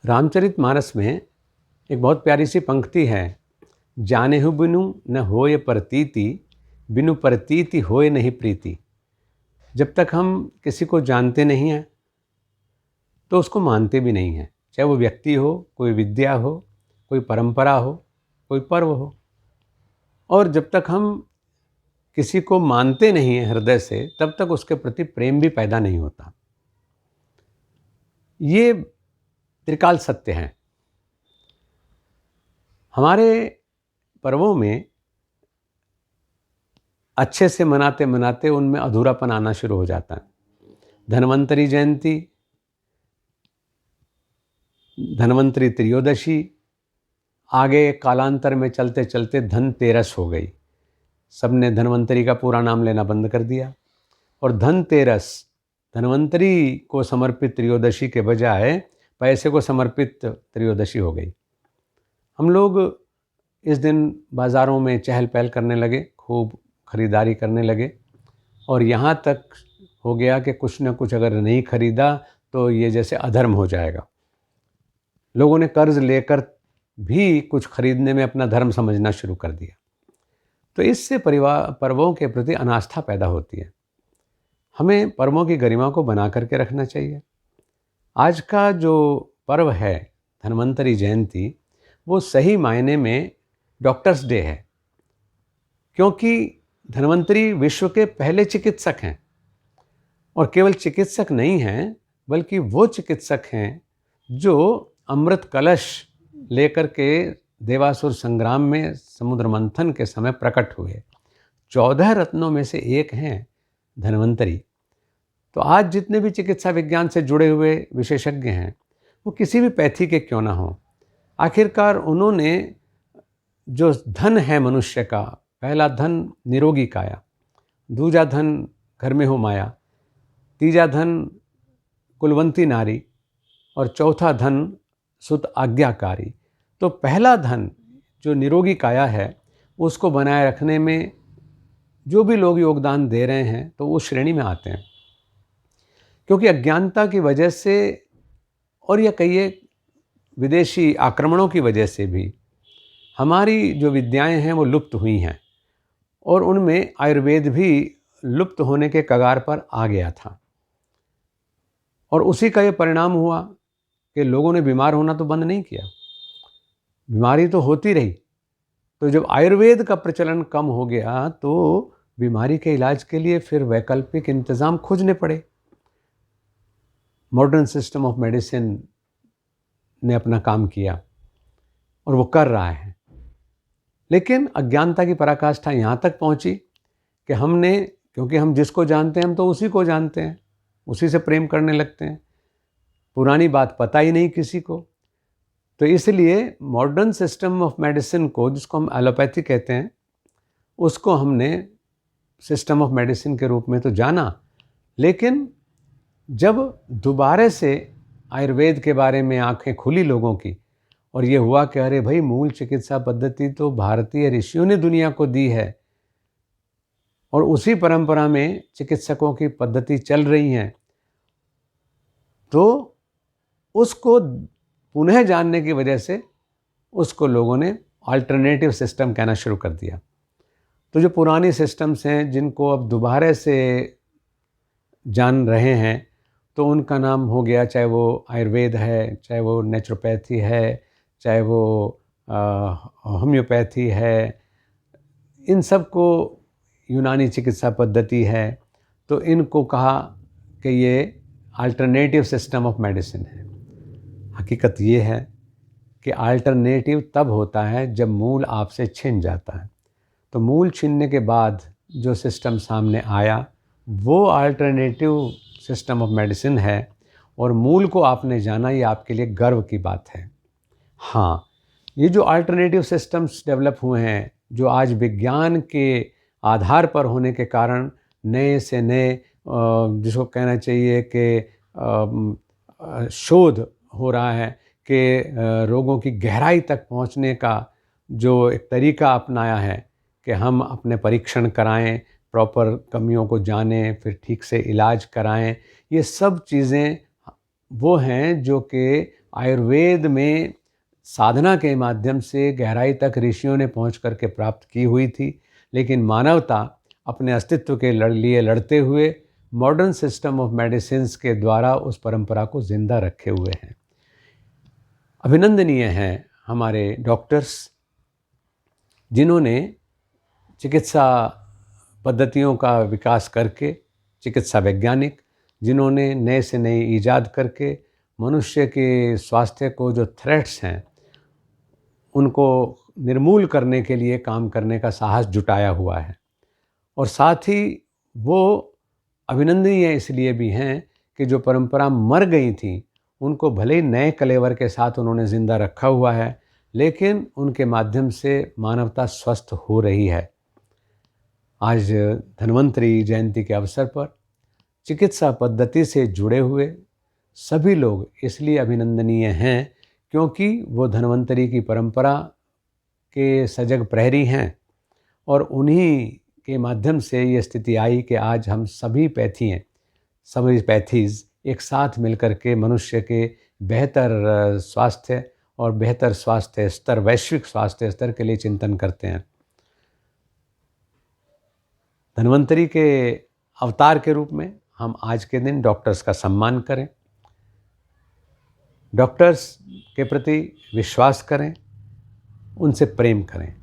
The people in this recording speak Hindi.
रामचरितमानस में एक बहुत प्यारी सी पंक्ति है, जानेहु बिनु न होय प्रतीति, बिनु प्रतीति होय नहीं प्रीति। जब तक हम किसी को जानते नहीं हैं तो उसको मानते भी नहीं हैं, चाहे वो व्यक्ति हो, कोई विद्या हो, कोई परंपरा हो, कोई पर्व हो। और जब तक हम किसी को मानते नहीं हैं हृदय से, तब तक उसके प्रति प्रेम भी पैदा नहीं होता। ये त्रिकाल सत्य हैं। हमारे पर्वों में अच्छे से मनाते मनाते उनमें अधूरापन आना शुरू हो जाता है। धन्वंतरी जयंती, धन्वंतरी त्रयोदशी, आगे कालांतर में चलते चलते धनतेरस हो गई। सबने धन्वंतरी का पूरा नाम लेना बंद कर दिया और धनतेरस, धन्वंतरी को समर्पित त्रयोदशी के बजाय पैसे को समर्पित त्रयोदशी हो गई। हम लोग इस दिन बाज़ारों में चहल पहल करने लगे, खूब खरीदारी करने लगे और यहाँ तक हो गया कि कुछ न कुछ अगर नहीं खरीदा तो ये जैसे अधर्म हो जाएगा। लोगों ने कर्ज लेकर भी कुछ खरीदने में अपना धर्म समझना शुरू कर दिया। तो इससे पर्वों के प्रति अनास्था पैदा होती है। हमें पर्वों की गरिमा को बना करके रखना चाहिए। आज का जो पर्व है धन्वंतरी जयंती, वो सही मायने में डॉक्टर्स डे है, क्योंकि धन्वंतरी विश्व के पहले चिकित्सक हैं। और केवल चिकित्सक नहीं हैं, बल्कि वो चिकित्सक हैं जो अमृत कलश लेकर के देवासुर संग्राम में समुद्र मंथन के समय प्रकट हुए। 14 रत्नों में से एक हैं धन्वंतरी। तो आज जितने भी चिकित्सा विज्ञान से जुड़े हुए विशेषज्ञ हैं, वो किसी भी पैथी के क्यों ना हो, आखिरकार उन्होंने जो धन है मनुष्य का, पहला धन निरोगी काया, दूजा धन घर में हो माया, तीजा धन कुलवंती नारी और चौथा धन सुत आज्ञाकारी। तो पहला धन जो निरोगी काया है, उसको बनाए रखने में जो भी लोग योगदान दे रहे हैं तो वो श्रेणी में आते हैं। क्योंकि अज्ञानता की वजह से और या कहिए विदेशी आक्रमणों की वजह से भी हमारी जो विद्याएं हैं वो लुप्त हुई हैं और उनमें आयुर्वेद भी लुप्त होने के कगार पर आ गया था। और उसी का ये परिणाम हुआ कि लोगों ने बीमार होना तो बंद नहीं किया, बीमारी तो होती रही। तो जब आयुर्वेद का प्रचलन कम हो गया तो बीमारी के इलाज के लिए फिर वैकल्पिक इंतज़ाम खोजने पड़े। मॉडर्न सिस्टम ऑफ मेडिसिन ने अपना काम किया और वो कर रहा है। लेकिन अज्ञानता की पराकाष्ठा यहाँ तक पहुँची कि हमने, क्योंकि हम जिसको जानते हैं हम तो उसी को जानते हैं, उसी से प्रेम करने लगते हैं, पुरानी बात पता ही नहीं किसी को। तो इसलिए मॉडर्न सिस्टम ऑफ मेडिसिन को, जिसको हम एलोपैथी कहते हैं, उसको हमने सिस्टम ऑफ मेडिसिन के रूप में तो जाना। लेकिन जब दोबारा से आयुर्वेद के बारे में आंखें खुली लोगों की और ये हुआ कि अरे भाई, मूल चिकित्सा पद्धति तो भारतीय ऋषियों ने दुनिया को दी है और उसी परंपरा में चिकित्सकों की पद्धति चल रही हैं, तो उसको पुनः जानने की वजह से उसको लोगों ने अल्टरनेटिव सिस्टम कहना शुरू कर दिया। तो जो पुरानी सिस्टम्स हैं जिनको अब दोबारा से जान रहे हैं, तो उनका नाम हो गया, चाहे वो आयुर्वेद है, चाहे वो नेचुरोपैथी है, चाहे वो होम्योपैथी है, इन सब को यूनानी चिकित्सा पद्धति है। तो इनको कहा कि ये अल्टरनेटिव सिस्टम ऑफ मेडिसिन है। हकीकत ये है कि अल्टरनेटिव तब होता है जब मूल आपसे छिन जाता है। तो मूल छीनने के बाद जो सिस्टम सामने आया वो अल्टरनेटिव सिस्टम ऑफ मेडिसिन है और मूल को आपने जाना, ये आपके लिए गर्व की बात है। हाँ, ये जो अल्टरनेटिव सिस्टम्स डेवलप हुए हैं, जो आज विज्ञान के आधार पर होने के कारण नए से नए, जिसको कहना चाहिए कि शोध हो रहा है कि रोगों की गहराई तक पहुंचने का जो एक तरीका अपनाया है कि हम अपने परीक्षण कराएं, प्रॉपर कमियों को जानें, फिर ठीक से इलाज कराएं, ये सब चीज़ें वो हैं जो कि आयुर्वेद में साधना के माध्यम से गहराई तक ऋषियों ने पहुंच करके प्राप्त की हुई थी, लेकिन मानवता अपने अस्तित्व के लिए लड़ते हुए मॉडर्न सिस्टम ऑफ मेडिसिन्स के द्वारा उस परंपरा को जिंदा रखे हुए हैं। अभिनंदनीय हैं हमारे डॉक्टर्स, जिन्होंने चिकित्सा पद्धतियों का विकास करके, चिकित्सा वैज्ञानिक जिन्होंने नए से नई ईजाद करके मनुष्य के स्वास्थ्य को जो थ्रेट्स हैं उनको निर्मूल करने के लिए काम करने का साहस जुटाया हुआ है। और साथ ही वो अभिनंदनीय इसलिए भी हैं कि जो परंपरा मर गई थी उनको भले ही नए कलेवर के साथ उन्होंने ज़िंदा रखा हुआ है, लेकिन उनके माध्यम से मानवता स्वस्थ हो रही है। आज धन्वंतरि जयंती के अवसर पर चिकित्सा पद्धति से जुड़े हुए सभी लोग इसलिए अभिनंदनीय हैं क्योंकि वो धन्वंतरि की परंपरा के सजग प्रहरी हैं, और उन्हीं के माध्यम से ये स्थिति आई कि आज हम सभी पैथीज़ एक साथ मिलकर के मनुष्य के बेहतर स्वास्थ्य और बेहतर स्वास्थ्य स्तर, वैश्विक स्वास्थ्य स्तर के लिए चिंतन करते हैं। धन्वंतरि के अवतार के रूप में हम आज के दिन डॉक्टर्स का सम्मान करें, डॉक्टर्स के प्रति विश्वास करें, उनसे प्रेम करें।